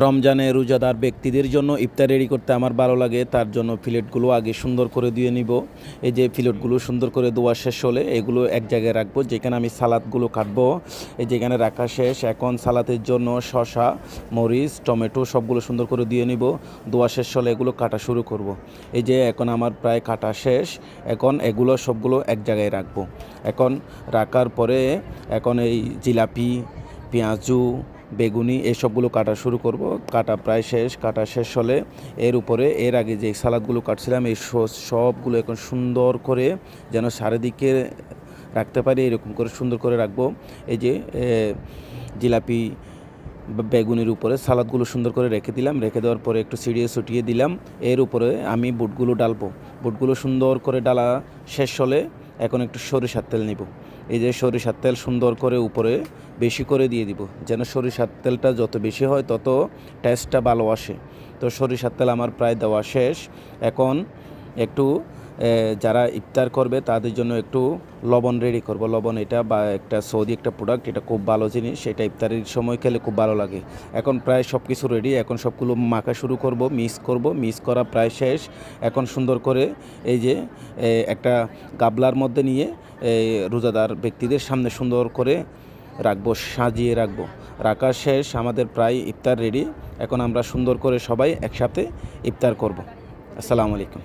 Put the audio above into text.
রমজানে রোজাদার ব্যক্তিদের জন্য ইফতার রেডি করতে আমার ভালো লাগে। তার জন্য প্লেটগুলো আগে সুন্দর করে ধুয়ে নিব। এই যে প্লেটগুলো সুন্দর করে ধোয়া শেষ হলে এগুলো এক জায়গায় রাখবো, যেখানে আমি সালাদগুলো কাটবো। এই যেখানে রাখা শেষ। এখন সালাদের জন্য শসা, মরিচ, টমেটো সবগুলো সুন্দর করে ধুয়ে নিব। ধোয়া শেষ হলে এগুলো কাটা শুরু করব। এই যে এখন আমার প্রায় কাটা শেষ। এখন এগুলো সবগুলো এক জায়গায় রাখবো। এখন রাখার পরে এখন এই জিলাপি, পেঁয়াজু, বেগুনি এই সবগুলো কাটা শুরু করব। কাটা প্রায় শেষ। কাটা শেষ হলে এর উপরে এর আগে যে সালাদগুলো কাটছিলাম এই সবগুলো এখন সুন্দর করে যেন চারিদিকে রাখতে পারি, এরকম করে সুন্দর করে রাখবো। এই যে জিলাপি, বেগুনের উপরে সালাদগুলো সুন্দর করে রেখে দিলাম। রেখে দেওয়ার পরে একটু ছিটিয়ে দিলাম। এর উপরে আমি বুটগুলো ডালবো। বুটগুলো সুন্দর করে ডালা শেষ হলে এখন একটু সরিষার তেল নিব। এই যে সরিষার তেল সুন্দর করে উপরে বেশি করে দিয়ে দিব, যেন সরিষার তেলটা যত বেশি হয় তত টেস্টটা ভালো আসে। তো সরিষার তেল আমার প্রায় দেওয়া শেষ। এখন একটু যারা ইফতার করবে তাদের জন্য একটু লবণ রেডি করব। লবণ এটা বা একটা সৌদি একটা প্রোডাক্ট, এটা খুব ভালো জিনিস, এটা ইফতারের সময় খেলে খুব ভালো লাগে। এখন প্রায় সব কিছু রেডি। এখন সবগুলো মাখা শুরু করব, মিক্স করা প্রায় শেষ। এখন সুন্দর করে এই যে একটা গাবলার মধ্যে নিয়ে রোজাদার ব্যক্তিদের সামনে সুন্দর করে রাখবো, সাজিয়ে রাখবো। রাখা শেষ। আমাদের প্রায় ইফতার রেডি। এখন আমরা সুন্দর করে সবাই একসাথে ইফতার করব। আসসালামু আলাইকুম।